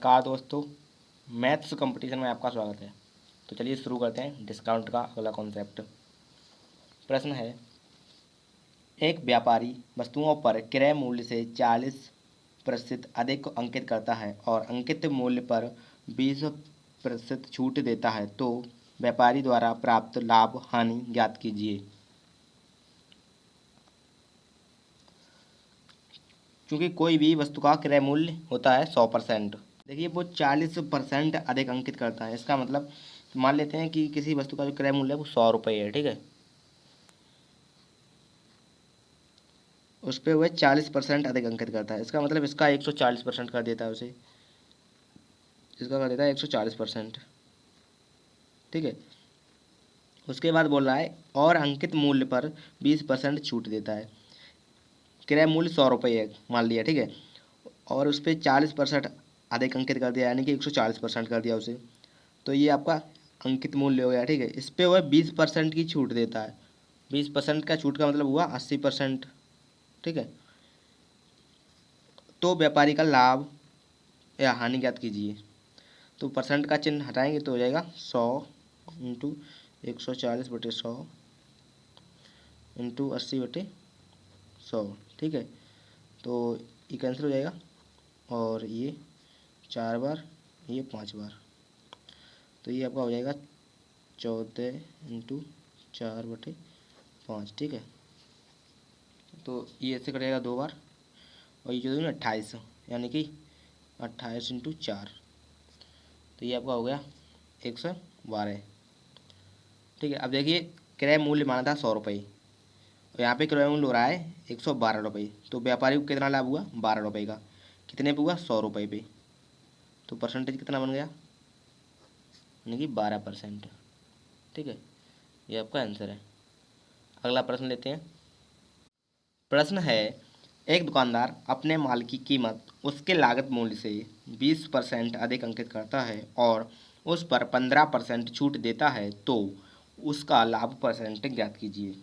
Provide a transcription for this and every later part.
नमस्कार दोस्तों, maths competition में आपका स्वागत है। तो चलिए शुरू करते हैं डिस्काउंट का अगला कॉन्सेप्ट। प्रश्न है, एक व्यापारी वस्तुओं पर क्रय मूल्य से 40% अधिक अंकित करता है और अंकित मूल्य पर 20% छूट देता है, तो व्यापारी द्वारा प्राप्त लाभ हानि ज्ञात कीजिए। क्योंकि कोई भी वस्तु का क्रय मूल्य होता है 100%। देखिए वो 40% अधिक अंकित करता है, इसका मतलब मान लेते हैं कि किसी वस्तु का जो क्रय मूल्य है वो 100 रुपये है, ठीक है। उस पर वह 40% अधिक अंकित करता है, इसका मतलब इसका 140% कर देता है उसे, इसका कर देता है 140%, ठीक है। उसके बाद बोल रहा है और अंकित मूल्य पर 20% छूट देता है। क्रय मूल्य 100 रुपये है मान लिया, ठीक है, और उस पर 40% अधिक अंकित कर दिया, यानी कि 140% कर दिया उसे, तो ये आपका अंकित मूल्य हो गया, ठीक है। इस पर वह 20% की छूट देता है। 20% का छूट का मतलब हुआ 80%, ठीक है। तो व्यापारी का लाभ या हानि ज्ञात कीजिए। तो परसेंट का चिन्ह हटाएंगे तो हो जाएगा 100 इंटू 140/100 इंटू 80/100, ठीक है। तो ये कैंसिल हो जाएगा और ये 4 बार, ये 5 बार, तो ये आपका हो जाएगा 14 इंटू 4/5, ठीक है। तो ये ऐसे कटेगा 2 बार और ये जो है ना 28, यानी कि 28 इंटू 4, तो ये आपका हो गया 112, ठीक है। अब देखिए क्रय मूल्य माना था 100 रुपये और यहाँ पे क्रय मूल्य हो रहा है 112 रुपये, तो व्यापारी को कितना लाभ हुआ 12 रुपये का। कितने पे हुआ 100 रुपये पे, तो परसेंटेज कितना बन गया, यानी कि 12%, ठीक है। ये आपका आंसर है। अगला प्रश्न लेते हैं। प्रश्न है, एक दुकानदार अपने माल की कीमत उसके लागत मूल्य से 20% अधिक अंकित करता है और उस पर 15% छूट देता है, तो उसका लाभ परसेंट ज्ञात कीजिए।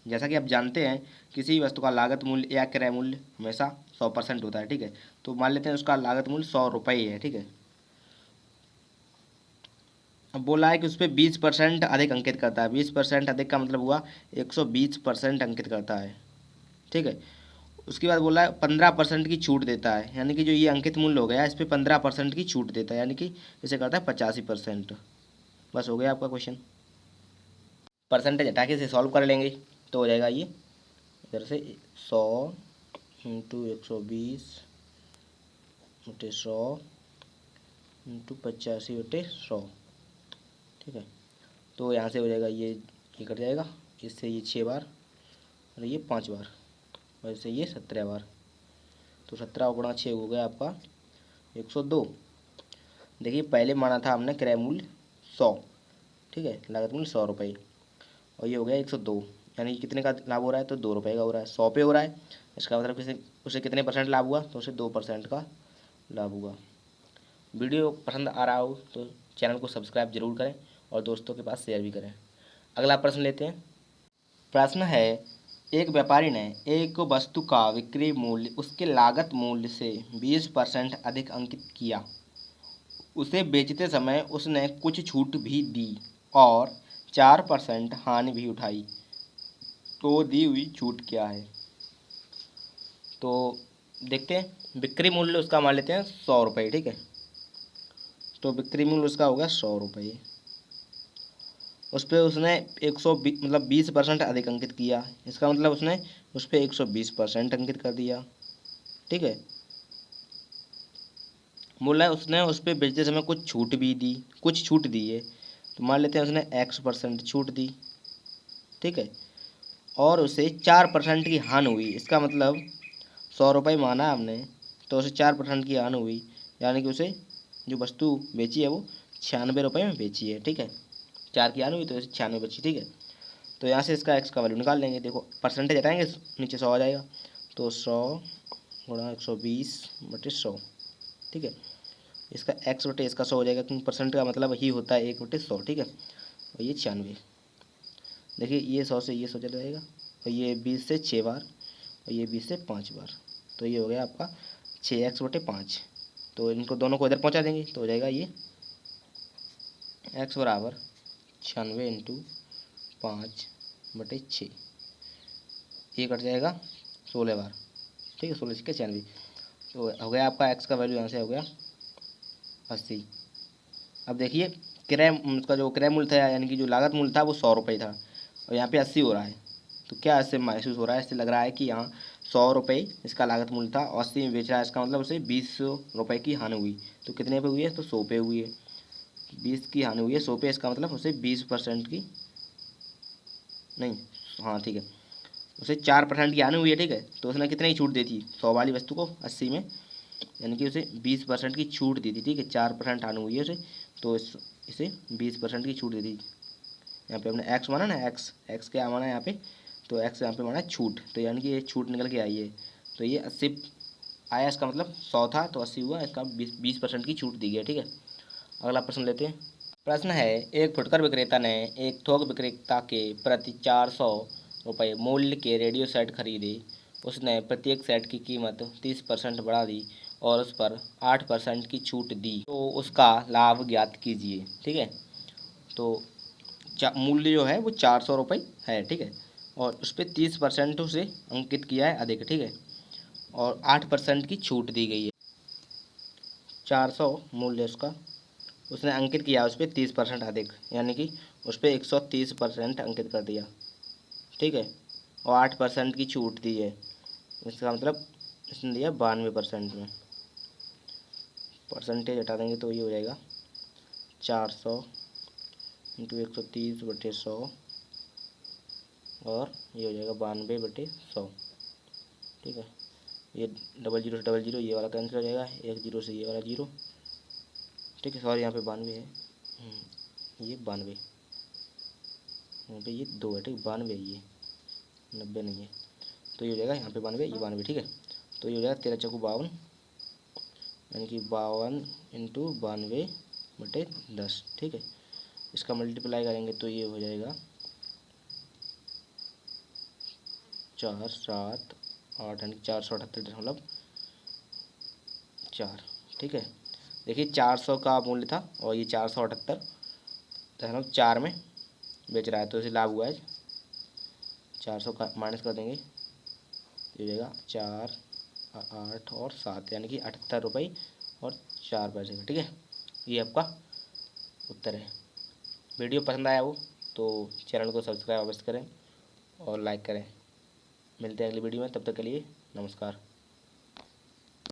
जैसा कि आप जानते हैं किसी वस्तु का लागत मूल्य या क्रय मूल्य हमेशा 100% होता है, ठीक है। तो मान लेते हैं उसका लागत मूल्य 100 रुपये है, ठीक है। अब बोला है कि उस पर 20% अधिक अंकित करता है। 20% अधिक का मतलब हुआ 120% अंकित करता है, ठीक है। उसके बाद बोला है 15% की छूट देता है, यानी कि जो ये अंकित मूल्य हो गया इस पर 15% की छूट देता है, यानी कि इसे करता है 85%। बस हो गया आपका क्वेश्चन। परसेंटेज हटा के इसे सॉल्व कर लेंगे तो हो जाएगा ये इधर से 100 इंटू 120/100 इंटू 85/100, ठीक है। तो यहाँ से हो जाएगा ये कट जाएगा, इससे ये 6 बार और ये 5 बार, वैसे ये 17 बार, तो 17 गुणा 6 हो गया आपका 102। देखिए पहले माना था हमने क्रय मूल्य 100, ठीक है, लागत मूल्य 100 रुपये, और ये हो गया 102, यानी कि कितने का लाभ हो रहा है, तो 2 रुपये का हो रहा है, 100 पे हो रहा है। इसका मतलब किसी उसे कितने परसेंट लाभ हुआ, तो उसे 2% का लाभ हुआ। वीडियो पसंद आ रहा हो तो चैनल को सब्सक्राइब जरूर करें और दोस्तों के पास शेयर भी करें। अगला प्रश्न लेते हैं। प्रश्न है, एक व्यापारी ने एक वस्तु का विक्रय मूल्य उसके लागत मूल्य से 20% अधिक अंकित किया। उसे बेचते समय उसने कुछ छूट भी दी और 4% हानि भी उठाई, तो दी हुई छूट क्या है। तो देखते हैं, बिक्री मूल्य उसका मान लेते हैं 100 रुपये, ठीक है। तो बिक्री मूल्य उसका होगा 100 रुपये, उस पर उसने 20% अधिक अंकित किया, इसका मतलब उसने उस पर 120% अंकित कर दिया, ठीक है। बोला है उसने उस पर बेचते समय कुछ छूट भी दी, कुछ छूट दी है, तो मान लेते हैं उसने X% छूट दी, ठीक है, और उसे 4% की हानि हुई। इसका मतलब 100 रुपये माना हमने, तो उसे 4% की हानि हुई, यानी कि उसे जो वस्तु बेची है वो 96 रुपये में बेची है, ठीक है। 4 की हानि हुई तो उसे 96 बची, ठीक है। तो यहाँ से इसका एक्स का वैल्यू निकाल लेंगे। देखो परसेंटेज हटाएंगे नीचे 100 आ जाएगा, तो 100 गुणा 120/100, ठीक है। इसका x/, इसका 100 हो जाएगा, क्योंकि परसेंट का मतलब ही होता है 1/100, ठीक है। और ये 96, देखिए ये 100 से ये 100 चला जाएगा, और ये 20 से 6 बार और ये 20 से 5 बार, तो ये हो गया आपका 6x/5। तो इनको दोनों को इधर पहुंचा देंगे तो हो जाएगा ये x बराबर 96 इंटू 5/6, ये कट जाएगा 16 बार। ठीक है, 16×96, तो हो गया आपका x का वैल्यू यहाँ से हो गया 80। अब देखिए क्रय, उसका जो क्रय मूल्य था यानी कि जो लागत मूल्य था वो 100 रुपये था और यहाँ पे 80 हो रहा है। तो क्या इससे महसूस हो रहा है, इससे लग रहा है कि यहाँ 100 रुपये इसका लागत मूल्य था और 80 में बेच रहा है, इसका मतलब उसे 20 रुपये की हानि हुई। तो कितने पे हुई है, तो 100 पे हुई है। 20 की हानि हुई है 100 पे, इसका मतलब उसे 20% की नहीं, हाँ ठीक है, उसे 4% की हानि हुई है। ठीक है, तो उसने कितने की छूट दी थी 100 वाली वस्तु को 80 में, यानी कि उसे 20% की छूट दी थी। ठीक है, 4% हानि हुई है उसे, तो इसे 20% की छूट दी थी। यहाँ पे हमने एक्स माना ना, एक्स क्या माना यहाँ पे, तो एक्स यहाँ पे माना छूट, तो यानी कि ये छूट निकल के आई है। तो ये 80 आया, इसका मतलब 100 था तो 80 हुआ, इसका 20% की छूट दी गई है। ठीक है, अगला प्रश्न लेते हैं। प्रश्न है, एक फुटकर विक्रेता ने एक थोक विक्रेता के प्रति 400 रुपये मूल्य के रेडियो सेट खरीदे। उसने प्रत्येक सेट की कीमत 30% बढ़ा दी और उस पर 8% की छूट दी, तो उसका लाभ ज्ञात कीजिए। ठीक है, तो मूल्य जो है वो 400 रुपये है। ठीक है, और उस पर 30% उसे अंकित किया है अधिक। ठीक है, और 8% की छूट दी गई है। 400 मूल्य उसका, उसने अंकित किया उस पर 30% अधिक, यानी कि उस पर 130% अंकित कर दिया। ठीक है, और 8% की छूट दी है, इसका मतलब इसने दिया 92% में। परसेंटेज हटा देंगे तो ये हो जाएगा 400 इंटू 130/100 और ये हो जाएगा 92/100। ठीक है, ये डबल जीरो से डबल जीरो ये वाला कैंसिल हो जाएगा, एक जीरो से ये वाला जीरो। ठीक है, सॉरी यहाँ पे 92 है, ये 92, यहाँ पे ये 2 है। ठीक, 92 ये 90 नहीं है, तो ये हो जाएगा यहाँ पे 92, ये 92। ठीक है, तो ये हो जाएगा 13×52, यानी कि 52 इंटू 92/10। ठीक है, इसका मल्टीप्लाई करेंगे तो ये हो जाएगा 4 7 8, यानी 478.4। ठीक है, देखिए 400 का मूल्य था और ये 478.4 में बेच रहा है, तो इसे लाभ हुआ है 400 का माइनस कर देंगे, ये हो जाएगा 4 8 और 7, यानी कि 78 रुपये और 4 पैसे का। ठीक है, ये आपका उत्तर है। वीडियो पसंद आया हो तो चैनल को सब्सक्राइब अवश्य करें और लाइक करें। मिलते हैं अगली वीडियो में, तब तक के लिए नमस्कार।